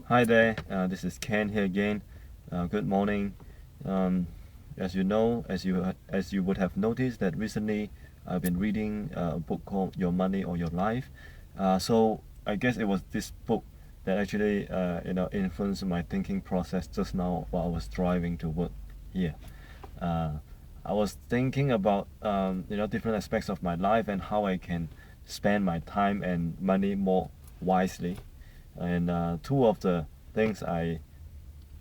Hi there, this is Ken here again. Good morning. Um, as you know, as you would have noticed that recently I've been reading a book called Your Money or Your Life. So I guess it was this book that actually influenced my thinking process just now while I was driving to work here. Uh, I was thinking about different aspects of my life and how I can spend my time and money more wisely. And two of the things I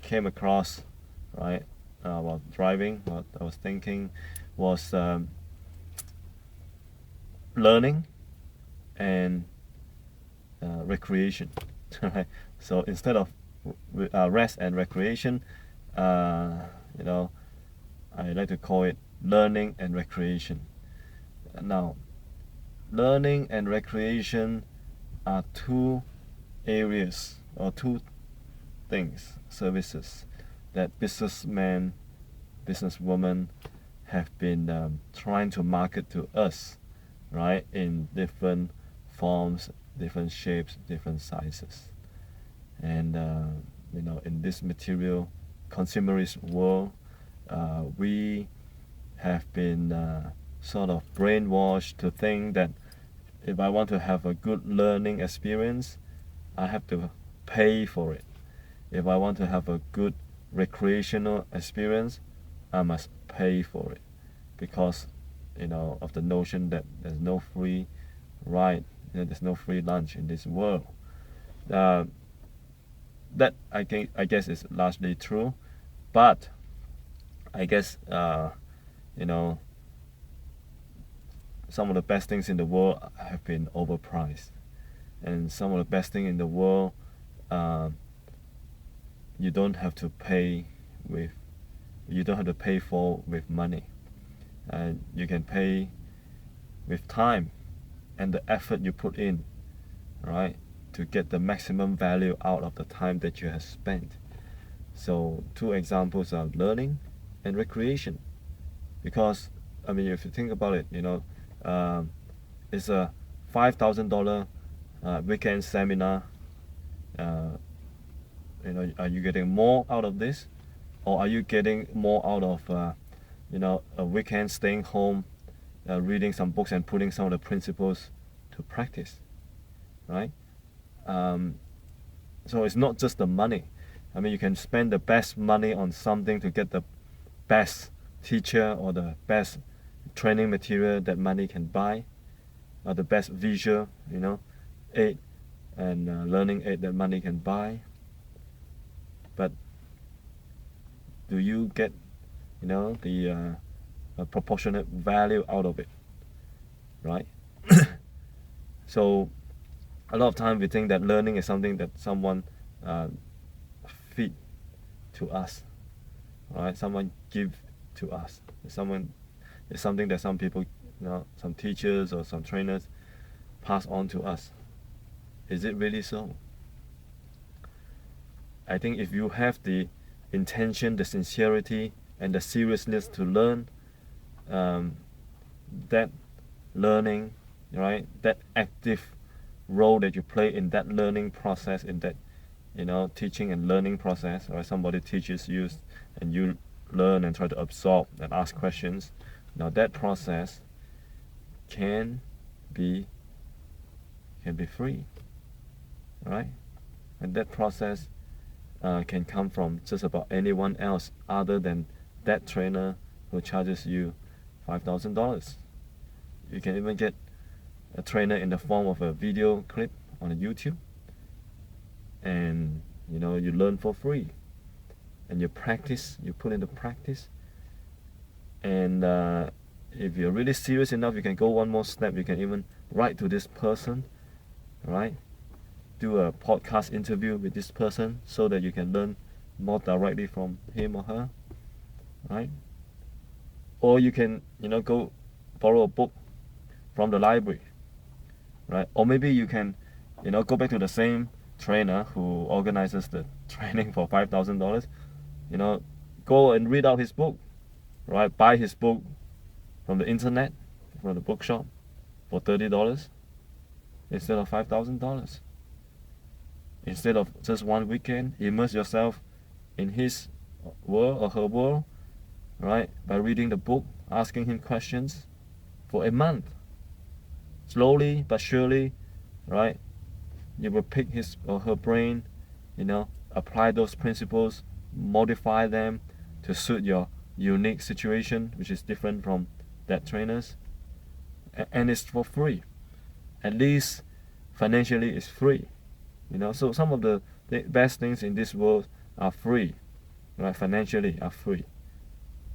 came across, right, while driving, what I was thinking was learning and recreation. Right? So instead of rest and recreation, uh, you know, I like to call it learning and recreation. Now, learning and recreation are two areas or two things, services that businessmen, businesswomen have been trying to market to us, right, in different forms, different shapes, different sizes. And, in this material consumerist world, we have been sort of brainwashed to think that if I want to have a good learning experience, I have to pay for it. If I want to have a good recreational experience, I must pay for it because of the notion that there's no free ride, there's no free lunch in this world. Uh, that I guess is largely true, but I guess you know some of the best things in the world have been overpriced, and some of the best thing in the world uh, you don't have to pay with you don't have to pay for with money, and you can pay with time and the effort you put in, right, to get the maximum value out of the time that you have spent. So two examples are learning and recreation, because I mean if you think about it, um, it's a $5,000 weekend seminar. uh, are you getting more out of this, or are you getting more out of a weekend staying home, reading some books and putting some of the principles to practice, right? um, so it's not just the money. I mean, you can spend the best money on something to get the best teacher or the best training material that money can buy, or the best visual aid and learning aid that money can buy. But do you get the a proportionate value out of it, right? So a lot of time we think that learning is something that someone uh, feed to us, right? Someone give to us. It's something that some people, some teachers or some trainers pass on to us. Is it really so? I think if you have the intention, the sincerity, and the seriousness to learn, um, that learning, right, that active role that you play in that learning process, in that teaching and learning process, right? Somebody teaches you and you learn and try to absorb and ask questions. Now that process can be free, right? And that process can come from just about anyone else other than that trainer who charges you $5,000. You can even get a trainer in the form of a video clip on a YouTube, and you learn for free, and you practice, you put into practice, and if you're really serious enough, you can go one more step. You can even write to this person, right? Do a podcast interview with this person so that you can learn more directly from him or her, right? Or you can go borrow a book from the library, right? Or maybe you can go back to the same trainer who organizes the training for $5,000. Go and read out his book, right? Buy his book from the internet, from the bookshop, for $30 instead of $5,000. instead of just one weekend, immerse yourself in his world or her world, right? By reading the book, asking him questions for a month. Slowly but surely, right? You will pick his or her brain, apply those principles, modify them to suit your unique situation, which is different from that trainer's, and it's for free. At least financially, it's free. So some of the best things in this world are free, right? Financially are free.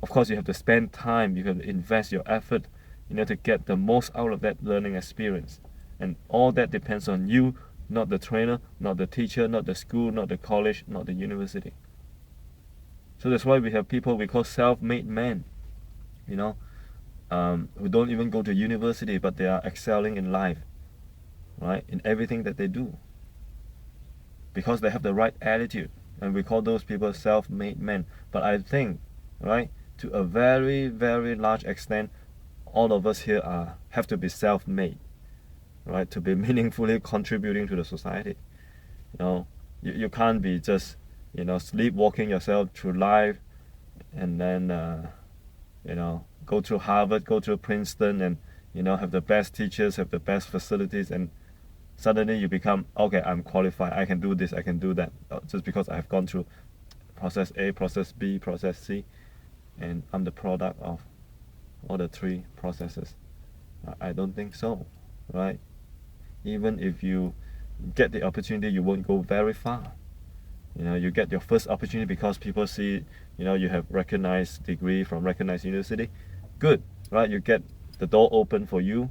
Of course, you have to spend time, you have to invest your effort, to get the most out of that learning experience. And all that depends on you, not the trainer, not the teacher, not the school, not the college, not the university. So that's why we have people we call self-made men, who don't even go to university, but they are excelling in life, right? In everything that they do. Because they have the right attitude. And we call those people self-made men. But I think, right, to a very, very large extent, all of us here have to be self-made, right, to be meaningfully contributing to the society. You can't be just, sleepwalking yourself through life and then, go through Harvard, go through Princeton, and, have the best teachers, have the best facilities, and suddenly you become, okay, I'm qualified, I can do this, I can do that, just because I have gone through process A, process B, process C, and I'm the product of all the three processes. I don't think so, right? Even if you get the opportunity, you won't go very far. You get your first opportunity because people see, you have recognized degree from recognized university. Good, right? You get the door open for you,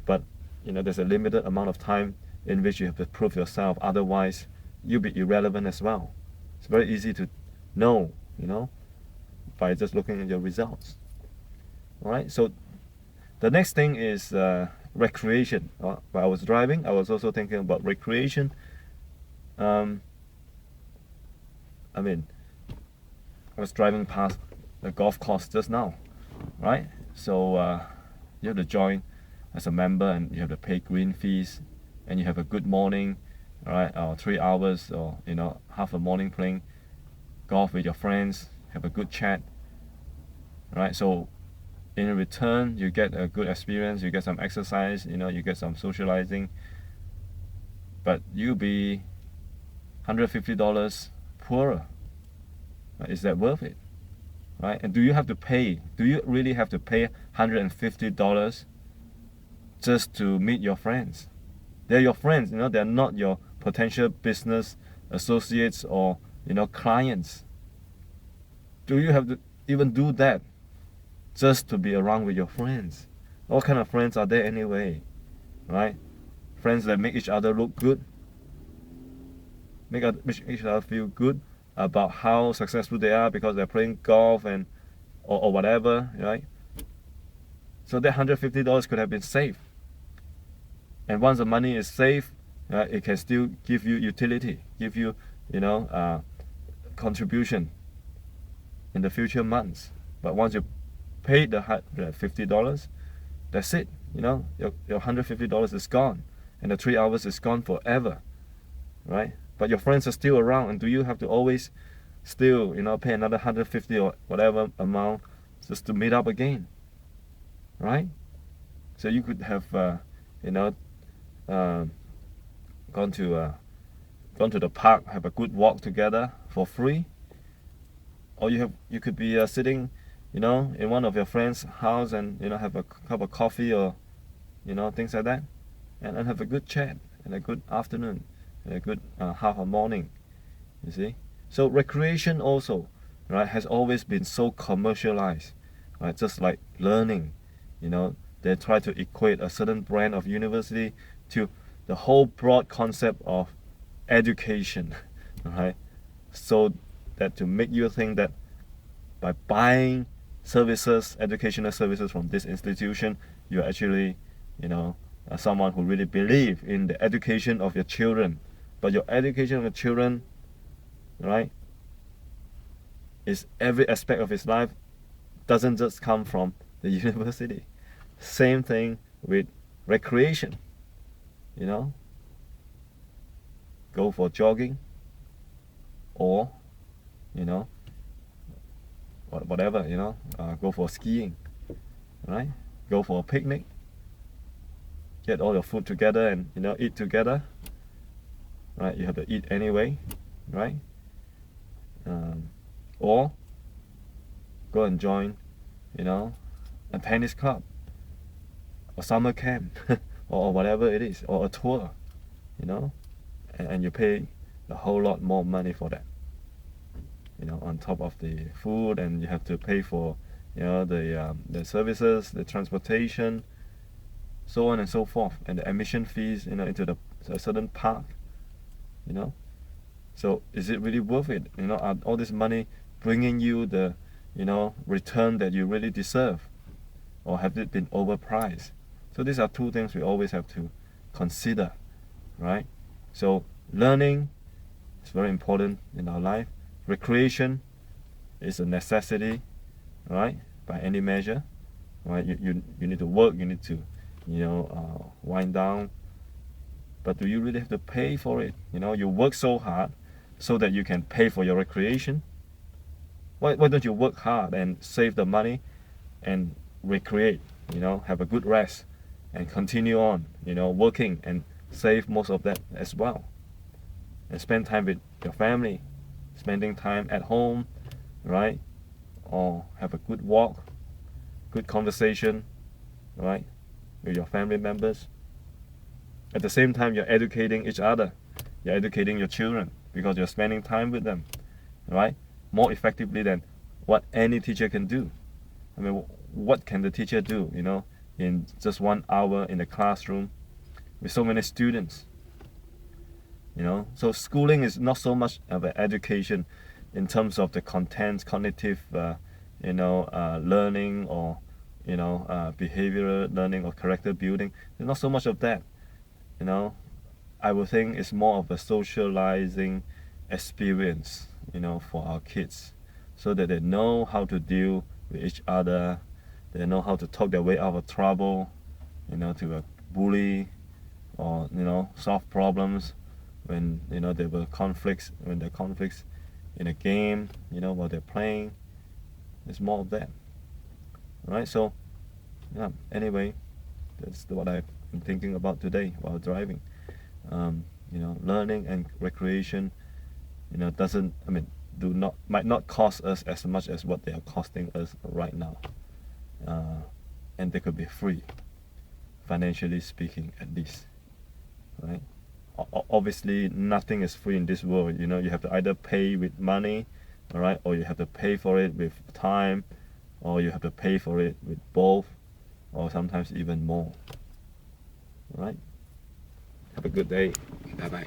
but there's a limited amount of time in which you have to prove yourself. Otherwise, you'll be irrelevant as well. It's very easy to know, by just looking at your results. All right. So the next thing is recreation. While I was driving, I was also thinking about recreation. I was driving past the golf course just now, right? So you have to join as a member, and you have to pay green fees, and you have a good morning, right? Or 3 hours, or half a morning playing golf with your friends, have a good chat, right? So in return, you get a good experience, you get some exercise, you get some socializing, but you'll be $150 poorer. Is that worth it? Right? And do you really have to pay $150 just to meet your friends? They're your friends, they're not your potential business associates or clients. Do you have to even do that just to be around with your friends? What kind of friends are there anyway? Right? Friends that make each other look good, make each other feel good about how successful they are because they're playing golf or whatever, right? So that $150 could have been saved. And once the money is saved, it can still give you utility, give you, contribution in the future months. But once you pay the $50, that's it. Your $150 is gone, and the 3 hours is gone forever, right? But your friends are still around, and do you have to always still, pay another $150 or whatever amount just to meet up again, right? So you could have, gone to the park, have a good walk together for free, or you could be sitting, in one of your friends' house and have a cup of coffee or things like that, and have a good chat and a good afternoon and a good half a morning. You see, so recreation also, right, has always been so commercialized, right? Just like learning, they try to equate a certain brand of university to the whole broad concept of education, right? So that to make you think that by buying services, educational services from this institution, you're actually, someone who really believe in the education of your children. But your education of your children, right, is every aspect of his life, doesn't just come from the university. Same thing with recreation, go for jogging, or whatever, go for skiing, right? Go for a picnic, get all your food together and eat together, right? You have to eat anyway, right? Or go and join a tennis club, or summer camp, or whatever it is, or a tour, and you pay a whole lot more money for that, on top of the food, and you have to pay for the services, the transportation, so on and so forth, and the admission fees into a certain park. So is it really worth it? Are all this money bringing you the return that you really deserve, or have it been overpriced? So these are two things we always have to consider, right? So learning is very important in our life. Recreation is a necessity, right? By any measure, right? You need to work, you need to wind down, but do you really have to pay for it? You work so hard so that you can pay for your recreation. Why don't you work hard and save the money and recreate, have a good rest and continue on, working, and save most of that as well, and spend time with your family, spending time at home, right? Or have a good walk, good conversation, right, with your family members. At the same time, you're educating each other, you're educating your children, because you're spending time with them, right? More effectively than what any teacher can do. I mean, what can the teacher do, in just 1 hour in the classroom with so many students? So schooling is not so much of an education in terms of the content, cognitive, learning, or behavioral learning, or character building. There's not so much of that. I would think it's more of a socializing experience, for our kids, so that they know how to deal with each other, they know how to talk their way out of trouble, to a bully, or solve problems when there were conflicts, in a game, while they're playing. It's more of that, right? So anyway, that's what I've been thinking about today while driving. Learning and recreation, might not cost us as much as what they are costing us right now, and they could be free, financially speaking, at least, right? Obviously, nothing is free in this world. You have to either pay with money, all right, or you have to pay for it with time, or you have to pay for it with both, or sometimes even more. All right. Have a good day. Bye bye.